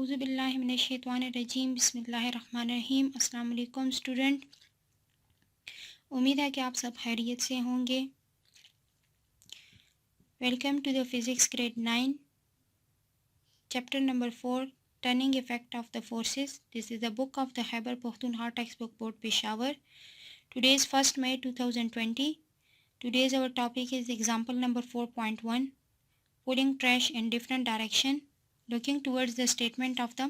औज़ुबिल्लाहि मिनश्शैतानिर्रजीम बिस्मिल्लाहिर्रहमानिर्रहीम। अस्सलाम वालेकुम स्टूडेंट, उम्मीद है कि आप सब खैरियत से होंगे। Welcome to the physics grade 9 chapter number 4 turning effect of the forces. This is the book of the Khyber Pakhtunkhwa text book board Peshawar. Today is 1 May 2020। Today's our topic is example number 4.1 pulling trash in different direction. Looking towards the statement of the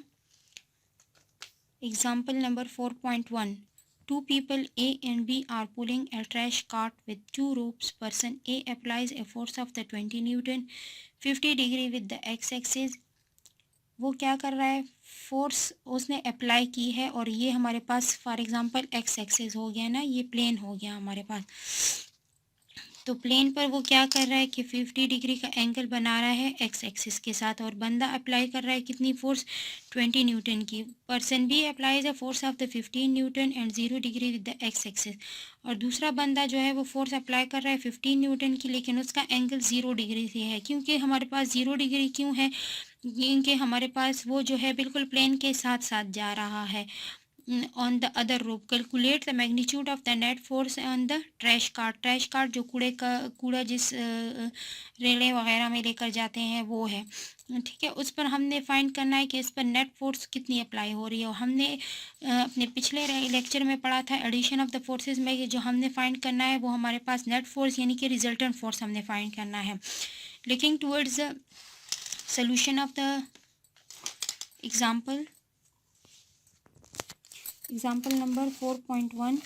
example number 4.1. Two people A and B are pulling a trash cart with two ropes. Person A applies a force of the 20 Newton 50 degree with the x-axis. वो क्या कर रहा है, force उसने apply की है और ये हमारे पास फॉर एग्जांपल एक्स एक्सिस हो गया ना, ये प्लेन हो गया हमारे पास। तो प्लेन पर वो क्या कर रहा है कि 50 डिग्री का एंगल बना रहा है एक्स एक्सिस के साथ और बंदा अप्लाई कर रहा है कितनी फोर्स 20 न्यूटन की। Person B applies a force of the 15 newton and 0 degree with the x axis. और दूसरा बंदा जो है वो फोर्स अप्लाई कर रहा है 15 न्यूटन की, लेकिन उसका एंगल 0 डिग्री से है। क्योंकि हमारे पास 0 डिग्री क्यों है, क्योंकि हमारे पास वो जो है बिल्कुल प्लेन के साथ साथ जा रहा है। On the other rope, calculate the magnitude of the net force on the trash cart. Trash cart जो कूड़ा जिस रेले वगैरह में लेकर जाते हैं वो है, ठीक है। उस पर हमने फाइंड करना है कि इस पर नेट फोर्स कितनी अप्लाई हो रही है। और हमने अपने पिछले लेक्चर में पढ़ा था एडिशन ऑफ द फोर्सेस में कि जो हमने फाइंड करना है वो हमारे पास नेट फोर्स यानी कि रिजल्टेंट फोर्स हमने फाइंड करना है। Looking towards the solution of the example number 4.1।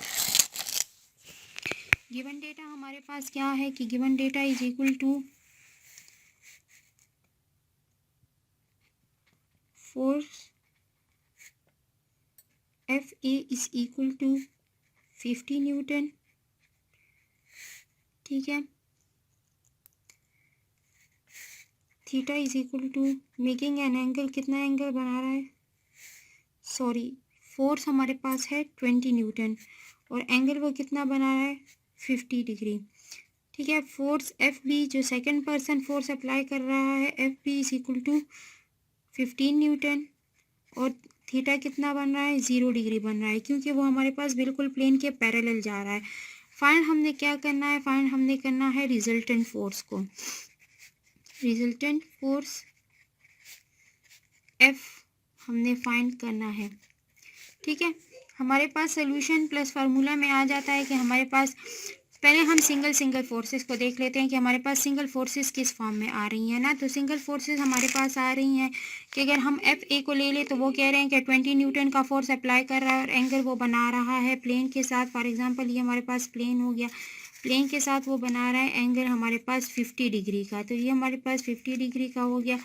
Given data हमारे पास क्या है कि given data is equal to force F A is equal to 50 newton, ठीक है। Theta is equal to making an angle, कितना एंगल बना रहा है, सॉरी फोर्स हमारे पास है 20 न्यूटन और एंगल वो कितना बना रहा है 50 डिग्री, ठीक है। फोर्स एफ बी जो सेकंड पर्सन फोर्स अप्लाई कर रहा है F B is equal to 15 newton और थीटा कितना बन रहा है 0 डिग्री बन रहा है, क्योंकि वो हमारे पास बिल्कुल प्लेन के पैरेलल जा रहा है। फाइंड हमने क्या करना है, फाइंड हमने करना है रिजल्टेंट फोर्स को। रिजल्टेंट फोर्स एफ हमने फाइंड करना है, ठीक है। हमारे पास सोल्यूशन प्लस फार्मूला में आ जाता है कि हमारे पास पहले हम सिंगल फोर्सेस को देख लेते हैं कि हमारे पास सिंगल फोर्सेस किस फॉर्म में आ रही हैं ना। तो सिंगल फोर्सेस हमारे पास आ रही हैं कि अगर हम एफ ए को ले लें तो वो कह रहे हैं कि 20 न्यूटन का फोर्स अप्लाई कर रहा है और एंगल वो बना रहा है प्लेन के साथ। फॉर एग्जांपल ये हमारे पास प्लेन हो गया, प्लेन के साथ वो बना रहा है एंगल हमारे पास 50 डिग्री का, तो ये हमारे पास 50 डिग्री का हो गया।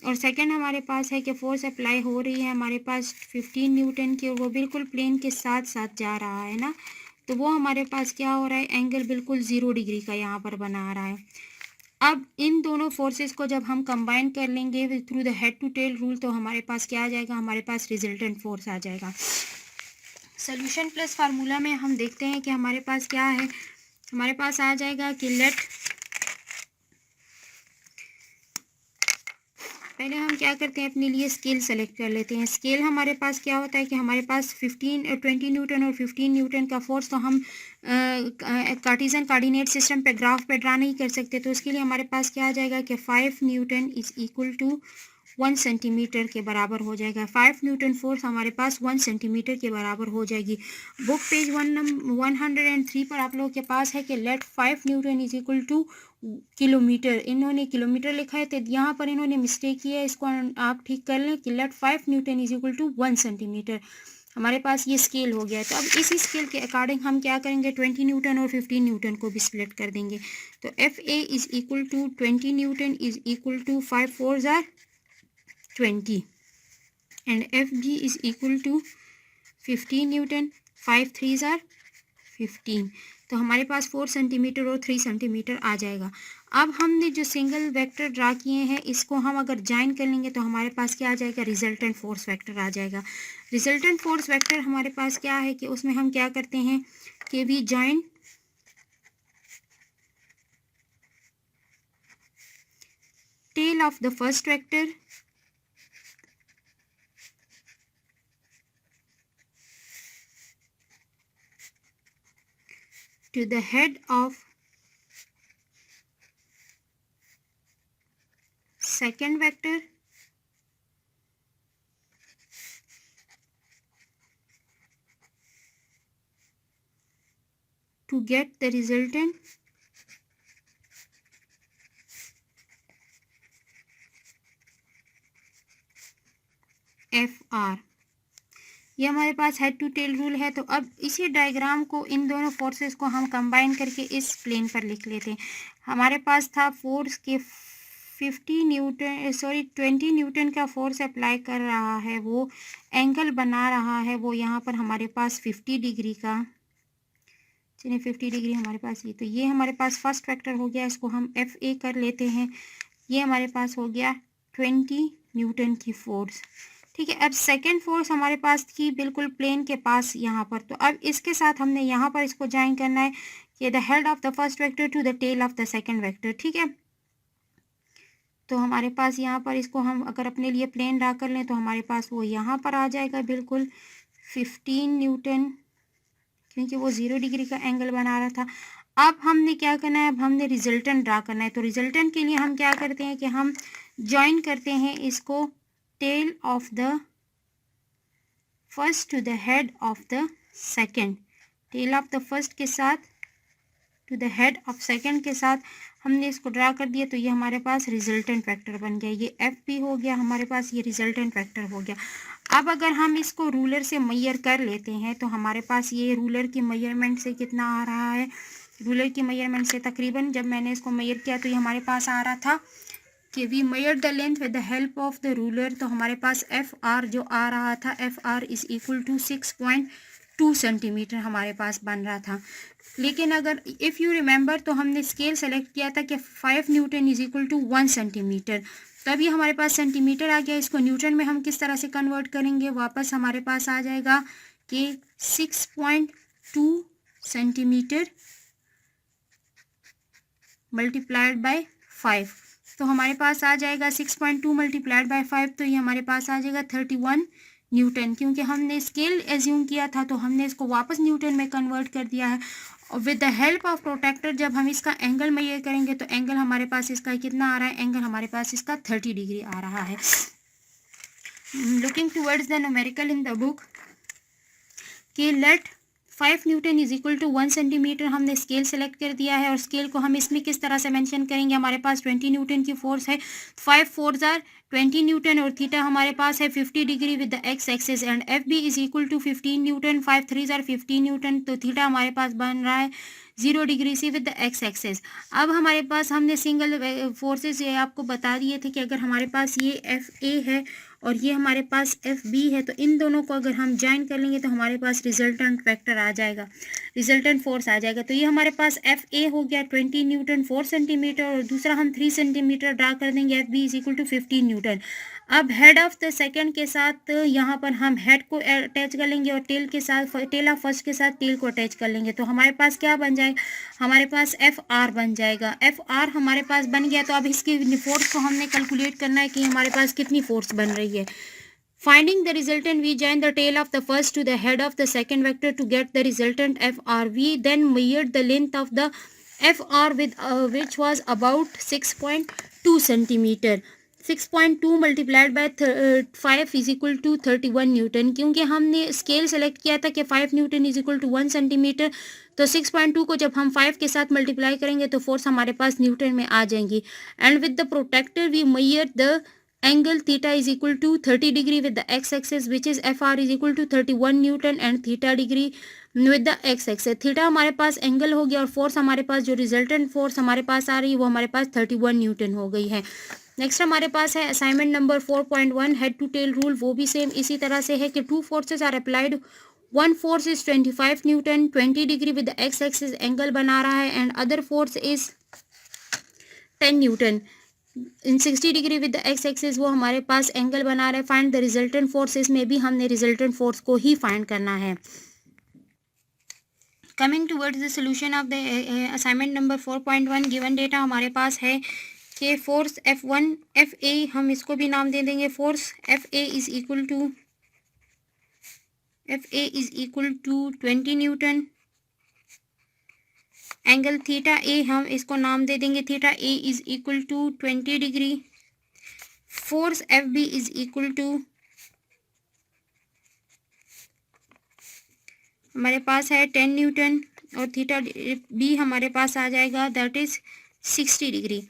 और सेकंड हमारे पास है कि फोर्स अप्लाई हो रही है हमारे पास 15 न्यूटन की और वो बिल्कुल प्लेन के साथ साथ जा रहा है ना, तो वो हमारे पास क्या हो रहा है एंगल बिल्कुल 0 डिग्री का यहाँ पर बना रहा है। अब इन दोनों फोर्सेस को जब हम कंबाइन कर लेंगे through the head to tail rule तो हमारे पास क्या आ जाएगा, हमारे पास रिजल्टेंट फोर्स आ जाएगा। सोल्यूशन प्लस फार्मूला में हम देखते हैं कि हमारे पास क्या है, हमारे पास आ जाएगा कि लेट, पहले हम क्या करते हैं अपने लिए स्केल सेलेक्ट कर लेते हैं। स्केल हमारे पास क्या होता है कि हमारे पास 20 न्यूटन और 15 न्यूटन का फोर्स तो हम कार्टेशियन कोऑर्डिनेट सिस्टम पे ग्राफ पे ड्रा नहीं कर सकते, तो उसके लिए हमारे पास क्या आ जाएगा कि 5 newton is equal to 1 centimetre के बराबर हो जाएगा। 5 न्यूटन फोर्स हमारे पास 1 सेंटीमीटर के बराबर हो जाएगी। बुक पेज 103 पर आप लोगों के पास है कि let 5 newton is equal to kilometre, इन्होंने किलोमीटर लिखा है तो यहाँ पर इन्होंने मिस्टेक किया है, इसको आप ठीक कर लें कि let 5 newton is equal to 1 centimetre. हमारे पास ये स्केल हो गया है, तो अब इसी स्केल के अकॉर्डिंग हम क्या करेंगे 20 न्यूटन और 15 न्यूटन को भी स्प्लिट कर देंगे। तो F A is equal to 20 newton is equal to 5 4s are 20 and FG is equal to 15 newton, 5 3s are 15। तो हमारे पास 4 सेंटीमीटर और 3 सेंटीमीटर आ जाएगा। अब हमने जो सिंगल वेक्टर ड्रा किए हैं इसको हम अगर ज्वाइन कर लेंगे तो हमारे पास क्या आ जाएगा, रिजल्टेंट फोर्स वेक्टर आ जाएगा। रिजल्टेंट फोर्स वेक्टर हमारे पास क्या है कि उसमें हम क्या करते हैं कि we join tail of the first vector to the head of second vector to get the resultant FR। ये हमारे पास हेड टू टेल रूल है। तो अब इसी डायग्राम को, इन दोनों फोर्सेस को हम कंबाइन करके इस प्लेन पर लिख लेते हैं। हमारे पास था फोर्स के 20 न्यूटन का फोर्स अप्लाई कर रहा है, वो एंगल बना रहा है, वो यहाँ पर हमारे पास 50 डिग्री का, चलिए 50 डिग्री हमारे पास ये, तो ये हमारे पास फर्स्ट वेक्टर हो गया, इसको हम FA कर लेते हैं। ये हमारे पास हो गया 20 न्यूटन की फोर्स। ठीक है, अब सेकेंड फोर्स हमारे पास थी बिल्कुल प्लेन के पास यहाँ पर। तो अब इसके साथ हमने यहाँ पर इसको ज्वाइन करना है कि the head of the first vector to the tail of the second vector. ठीक है, तो हमारे पास यहाँ पर इसको हम अगर अपने लिए प्लेन ड्रा कर लें तो हमारे पास वो यहाँ पर आ जाएगा बिल्कुल 15 न्यूटन, क्योंकि वो 0 डिग्री का एंगल बना रहा था। अब हमने क्या करना है, अब हमने रिजल्टेंट ड्रा करना है। तो रिजल्टेंट के लिए हम क्या करते हैं कि हम ज्वाइन करते हैं इसको tail of the first to the head of the second, tail of the first के साथ to the head of second के साथ हमने इसको ड्रा कर दिया। तो ये हमारे पास रिजल्टेंट वेक्टर बन गया, ये FP हो गया हमारे पास, ये रिजल्टेंट वेक्टर हो गया। अब अगर हम इसको रूलर से मेजर कर लेते हैं तो हमारे पास ये रूलर की मेजरमेंट से कितना आ रहा है, रूलर की मेजरमेंट से तकरीबन जब मैंने इसको मेजर किया तो ये हमारे पास आ रहा था कि we measure the length with the help of the ruler. तो हमारे पास FR जो आ रहा था, FR is equal to 6.2 centimetre हमारे पास बन रहा था। लेकिन अगर इफ़ यू रिमेंबर तो हमने स्केल सेलेक्ट किया था कि 5 newton is equal to 1 centimetre. तो अब ये हमारे पास सेंटीमीटर आ गया, इसको न्यूटन में हम किस तरह से कन्वर्ट करेंगे, वापस हमारे पास आ जाएगा कि 6.2 सेंटीमीटर मल्टीप्लाइड बाय 5। तो हमारे पास आ जाएगा 6.2 मल्टीप्लाइड बाय 5, तो ये हमारे पास आ जाएगा 31 न्यूटन। क्योंकि हमने स्केल एज्यूम किया था तो हमने इसको वापस न्यूटन में कन्वर्ट कर दिया है। और with the help of protractor जब हम इसका एंगल मेजर करेंगे तो एंगल हमारे पास इसका कितना आ रहा है, एंगल हमारे पास इसका 30 डिग्री आ रहा है। Looking towards the numerical in the book कि let 5 newton is equal to 1 centimetre, हमने स्केल सेलेक्ट कर दिया है। और स्केल को हम इसमें किस तरह से मेंशन करेंगे, हमारे पास 20 न्यूटन की फोर्स है, 5 4 आर 20 न्यूटन और थीटा हमारे पास है 50 degree with the x axis and FB is equal to 15 newton, 5 3 are 15 newton, तो थीटा हमारे पास बन रहा है 0 डिग्री से विद द एक्स एक्सिस। अब हमारे पास हमने सिंगल फोर्सेस ये आपको बता दिए थे कि अगर हमारे पास ये FA है और ये हमारे पास FB है तो इन दोनों को अगर हम ज्वाइन कर लेंगे तो हमारे पास रिजल्टेंट वेक्टर आ जाएगा, रिजल्टेंट फोर्स आ जाएगा। तो ये हमारे पास FA हो गया 20 न्यूटन 4 सेंटीमीटर और दूसरा हम 3 सेंटीमीटर ड्रा कर देंगे, FB is equal to 15 newton. अब हेड ऑफ द सेकंड के साथ यहाँ पर हम हेड को अटैच कर लेंगे और टेल के साथ, टेल ऑफ फर्स्ट के साथ टेल को अटैच कर लेंगे। तो हमारे पास क्या बन जाएगा, हमारे पास FR बन जाएगा। FR हमारे पास बन गया। तो अब इसकी फोर्स को हमने कैलकुलेट करना है कि हमारे पास कितनी फोर्स बन रही है। Finding the resultant, we join the tail of the first to the head of the second vector to get the resultant FR. We then measured the length of the FR with which was about 6.2 centimeter. 6.2 multiplied by 5 is equal to 31 newton. क्योंकि हमने scale select किया था कि 5 newton is equal to 1 centimetre, तो 6.2 को जब हम 5 के साथ मल्टीप्लाई करेंगे तो फोर्स हमारे पास न्यूटन में आ जाएंगी। And with the protractor we measure the angle theta is equal to 30 degree with the x-axis which is FR is equal to 31 Newton and theta degree with the x-axis। Theta हमारे पास angle हो गया और force हमारे पास जो resultant force हमारे पास आ रही है वो हमारे पास 31 न्यूटन हो गई है। नेक्स्ट हमारे पास है assignment number 4.1 head to tail rule. वो भी सेम इसी तरह से है कि 2 forces are applied, one force is 25 newton 20 degree with the x-axis angle बना रहा है and other force is 10 newton in 60 degree with the x-axis वो हमारे पास एंगल बना रहे हैं। फाइंड द रिजल्टेंट फोर्सेस में भी हमने रिजल्टेंट फोर्स को ही फाइंड करना है। Coming towards the solution of the assignment number 4.1 given data हमारे पास है कि फोर्स F1 FA हम इसको भी नाम दे देंगे। Force FA is equal to 20 newton angle theta A, हम इसको नाम दे देंगे theta A is equal to 20 degree. Force F B is equal to, हमारे पास है 10 न्यूटन और थीटा बी हमारे पास आ जाएगा दैट इज 60 डिग्री।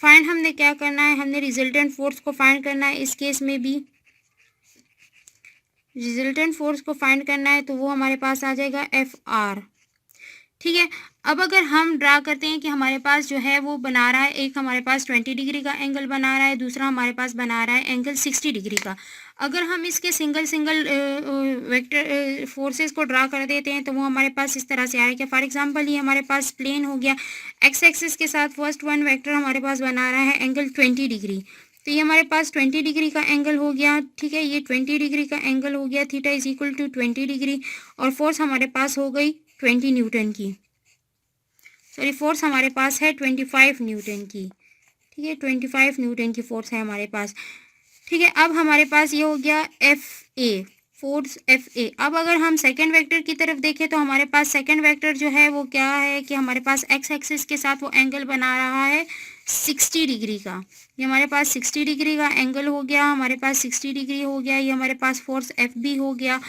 फाइंड हमने क्या करना है, हमने रिजल्टेंट फोर्स को फाइंड करना है। इस केस में भी रिजल्टेंट फोर्स को फाइंड करना है तो वो हमारे पास आ जाएगा एफ आर। ठीक है, अब अगर हम ड्रा करते हैं कि हमारे पास जो है वो बना रहा है, एक हमारे पास 20 डिग्री का एंगल बना रहा है, दूसरा हमारे पास बना रहा है एंगल 60 डिग्री का। अगर हम इसके सिंगल वेक्टर फोर्सेस को ड्रा कर देते हैं तो वो हमारे पास इस तरह से आएगा। फॉर एग्जांपल ये हमारे पास प्लेन हो गया, एक्स एक्सिस के साथ फर्स्ट वन वेक्टर हमारे पास बना रहा है एंगल 20 डिग्री, तो ये हमारे पास 20 डिग्री का एंगल हो गया। ठीक है, ये 20 डिग्री का एंगल हो गया, theta is equal to 20 degree, और फोर्स हमारे पास हो गई 20 न्यूटन की, सॉरी फोर्स हमारे पास है 25 न्यूटन की। ठीक है, 25 न्यूटन की फोर्स है हमारे पास। ठीक है, अब हमारे पास ये हो गया एफ ए, फोर्स एफ ए। अब अगर हम सेकंड वेक्टर की तरफ देखें तो हमारे पास सेकंड वेक्टर जो है वो क्या है कि हमारे पास एक्स एक्सिस के साथ वो एंगल बना रहा है 60 डिग्री का। ये हमारे पास 60 डिग्री का एंगल हो गया, हमारे पास 60 डिग्री हो गया। ये हमारे पास फोर्स एफ बी हो गया,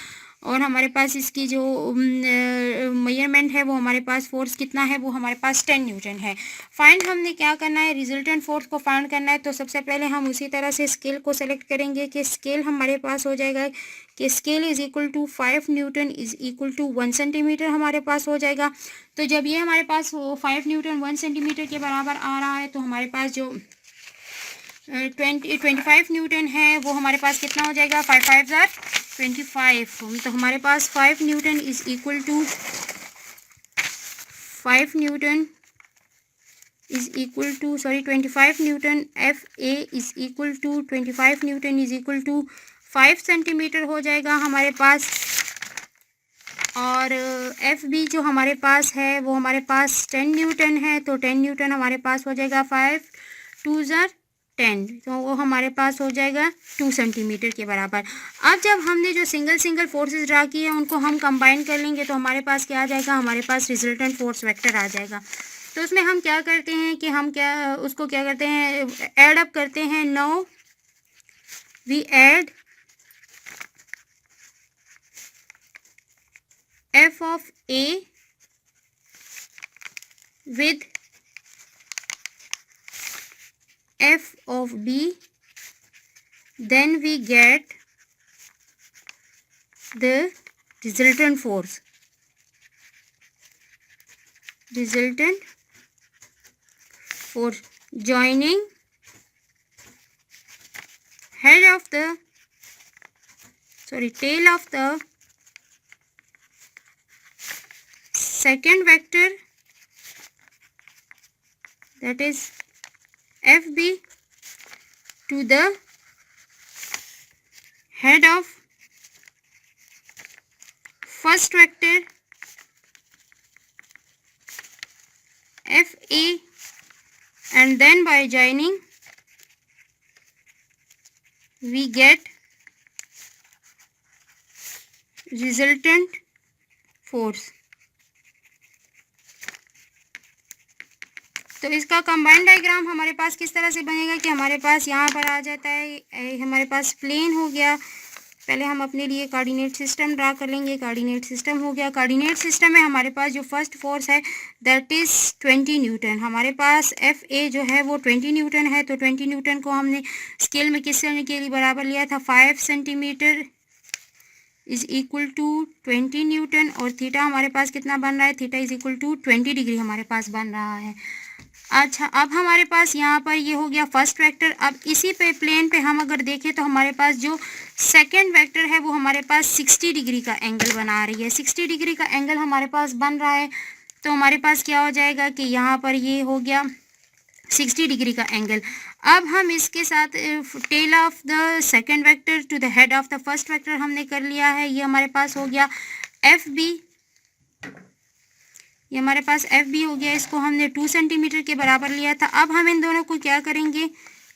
और हमारे पास इसकी जो मेजरमेंट है वो हमारे पास फोर्स कितना है, वो हमारे पास 10 न्यूटन है। फाइंड हमने क्या करना है, रिजल्टेंट फोर्स को फाइंड करना है। तो सबसे पहले हम उसी तरह से स्केल को सेलेक्ट करेंगे कि स्केल हमारे पास हो जाएगा कि scale is equal to 5 newton is equal to 1 centimetre हमारे पास हो जाएगा। तो जब ये हमारे पास 5 न्यूटन 1 सेंटीमीटर के बराबर आ रहा है तो हमारे पास जो 25 न्यूटन है वो हमारे पास कितना हो जाएगा, 5 5 25। तो हमारे पास 5 newton is equal to 5 newton is equal to, sorry 25 newton F A is equal to 25 newton is equal to 5 centimetre हो जाएगा हमारे पास। और एफ बी जो हमारे पास है वो हमारे पास 10 न्यूटन है, तो 10 न्यूटन हमारे पास हो जाएगा 5 2 10, तो वो हमारे पास हो जाएगा 2 सेंटीमीटर के बराबर। अब जब हमने जो सिंगल फोर्सेस ड्रा किए हैं उनको हम कंबाइन कर लेंगे तो हमारे पास क्या आ जाएगा, हमारे पास रिजल्टेंट फोर्स वेक्टर आ जाएगा। तो उसमें हम क्या करते हैं कि हम उसको क्या करते हैं, ऐड अप करते हैं। Now we add F of A with F of B, then we get the resultant force. Resultant force joining tail of the second vector, that is FB, to the head of first vector FA, and then by joining we get resultant force. तो इसका combined diagram हमारे पास किस तरह से बनेगा कि हमारे पास यहाँ पर आ जाता है, हमारे पास प्लेन हो गया। पहले हम अपने लिए कोऑर्डिनेट सिस्टम ड्रा कर लेंगे। कोऑर्डिनेट सिस्टम हो गया, कोऑर्डिनेट सिस्टम में हमारे पास जो फर्स्ट फोर्स है दैट इज़ 20 न्यूटन। हमारे पास एफ ए जो है वो 20 न्यूटन है, तो 20 न्यूटन को हमने स्केल में किस के लिए बराबर लिया था, 5 centimetre is equal to 20 newton. और थीटा हमारे पास कितना बन रहा है, theta is equal to 20 degree हमारे पास बन रहा है। अच्छा, अब हमारे पास यहाँ पर ये हो गया फर्स्ट वेक्टर। अब इसी पे प्लेन पे हम अगर देखें तो हमारे पास जो सेकंड वेक्टर है वो हमारे पास 60 डिग्री का एंगल बना रही है। 60 डिग्री का एंगल हमारे पास बन रहा है, तो हमारे पास क्या हो जाएगा कि यहाँ पर ये हो गया 60 डिग्री का एंगल। अब हम इसके साथ tail of the second vector to the head of the first vector हमने कर लिया है। ये हमारे पास हो गया एफ बी, ये हमारे पास एफ बी हो गया। इसको हमने 2 सेंटीमीटर के बराबर लिया था। अब हम इन दोनों को क्या करेंगे,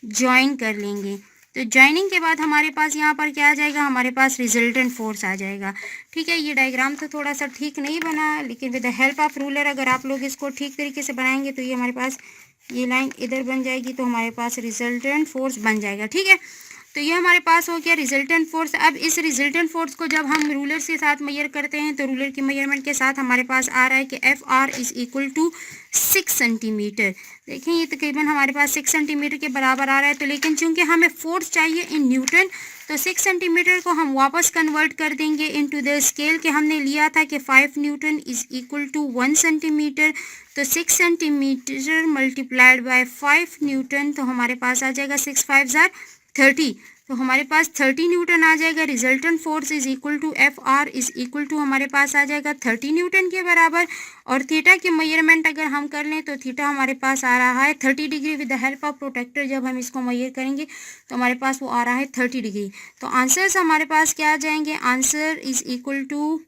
ज्वाइन कर लेंगे। तो ज्वाइनिंग के बाद हमारे पास यहाँ पर क्या आ जाएगा, हमारे पास रिजल्टेंट फोर्स आ जाएगा। ठीक है, ये डायग्राम तो थोड़ा सा ठीक नहीं बना, लेकिन with the help of ruler अगर आप लोग इसको ठीक तरीके से बनाएंगे तो ये हमारे पास ये लाइन इधर बन जाएगी, तो हमारे पास रिजल्टेंट फोर्स बन जाएगा। ठीक है, तो ये हमारे पास हो गया रिजल्टेंट फोर्स। अब इस रिजल्टेंट फोर्स को जब हम रूलर के साथ मेजर करते हैं तो रूलर की मेजरमेंट के साथ हमारे पास आ रहा है कि F R is equal to 6 centimetre. देखें ये तकरीबन हमारे पास 6 सेंटीमीटर के बराबर आ रहा है। तो लेकिन चूंकि हमें फोर्स चाहिए इन न्यूटन, तो 6 सेंटीमीटर को हम वापस कन्वर्ट कर देंगे इनटू द स्केल के हमने लिया था कि 5 newton is equal to 1 centimetre. तो 6 सेंटीमीटर मल्टीप्लाइड बाय 5 न्यूटन, तो हमारे पास आ जाएगा 6 5 ज़ार 30, तो हमारे पास 30 न्यूटन आ जाएगा। Resultant force is equal to F R is equal to हमारे पास आ जाएगा 30 न्यूटन के बराबर। और थीटा की मेजरमेंट अगर हम कर लें तो थीटा हमारे पास आ रहा है 30 degree with the help of protractor. जब हम इसको मेजर करेंगे तो हमारे पास वो आ रहा है 30 डिग्री। तो आंसर्स हमारे पास क्या आ जाएंगे, आंसर इज इक्वल टू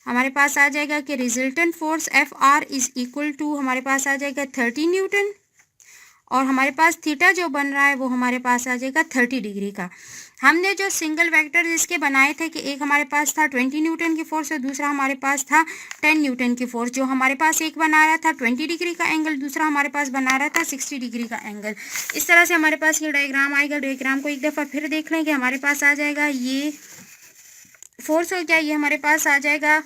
हमारे पास आ जाएगा कि resultant force F R is equal to हमारे पास आ जाएगा 30 न्यूटन, और हमारे पास थीटा जो बन रहा है वो हमारे पास आ जाएगा 30 डिग्री का। हमने जो सिंगल वेक्टर इसके बनाए थे कि एक हमारे पास था 20 न्यूटन की फोर्स और दूसरा हमारे पास था 10 न्यूटन की फोर्स। जो हमारे पास एक बना रहा था 20 डिग्री का एंगल, दूसरा हमारे पास बना रहा था 60 डिग्री का एंगल। इस तरह से हमारे पास ये डायग्राम आएगा। डायग्राम को एक दफ़ा फिर देख लें कि हमारे पास आ जाएगा ये फोर्स हो गया, ये हमारे पास आ जाएगा।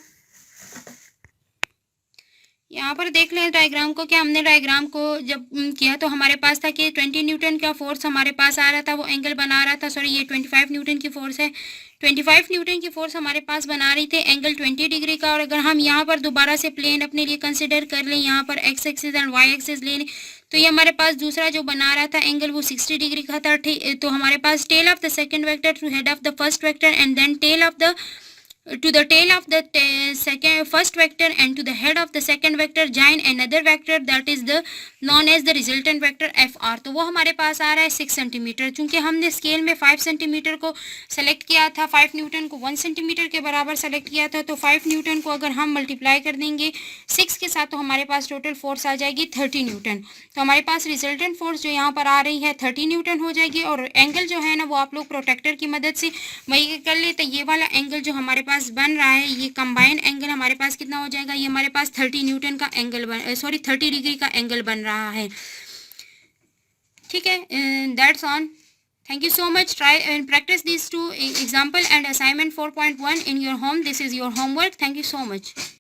यहाँ पर देख लें डायग्राम को, क्या हमने डायग्राम को जब किया तो हमारे पास था कि 20 न्यूटन का फोर्स हमारे पास आ रहा था, वो एंगल बना रहा था, सॉरी ये 25 न्यूटन की फोर्स है। 25 न्यूटन की फोर्स हमारे पास बना रही थी एंगल 20 डिग्री का। और अगर हम यहाँ पर दोबारा से प्लेन अपने लिए कंसिडर कर लें, यहाँ पर x axis and y axis ले लें, तो ये हमारे पास दूसरा जो बना रहा था एंगल वो 60 डिग्री का था। तो हमारे पास tail of the second vector to head of the first vector and then tail of the to the tail of the first vector and to the head of the second vector join another vector that is the known as the resultant vector fr। तो वो हमारे पास आ रहा है 6 centimetre. चूंकि हमने scale में 5 centimetre को सेलेक्ट किया था, 5 न्यूटन को 1 सेंटीमीटर के बराबर सेलेक्ट किया था, तो 5 न्यूटन को अगर हम मल्टीप्लाई कर देंगे 6 के साथ तो हमारे पास टोटल फोर्स आ जाएगी 30 न्यूटन। तो हमारे पास रिजल्टेंट फोर्स जो यहाँ पर आ रही है 30 न्यूटन हो जाएगी। और एंगल जो है ना वो आप लोग प्रोटेक्टर की मदद से वही कर ले, तो ये वाला एंगल जो हमारे पास बन रहा है ये कंबाइंड एंगल हमारे पास कितना हो जाएगा, ये हमारे पास 30 न्यूटन का एंगल 30 डिग्री का एंगल बन रहा है। ठीक है, that's on. Thank you so much. Try and practice these two example and assignment 4.1 in your home. This is your homework. Thank you so much.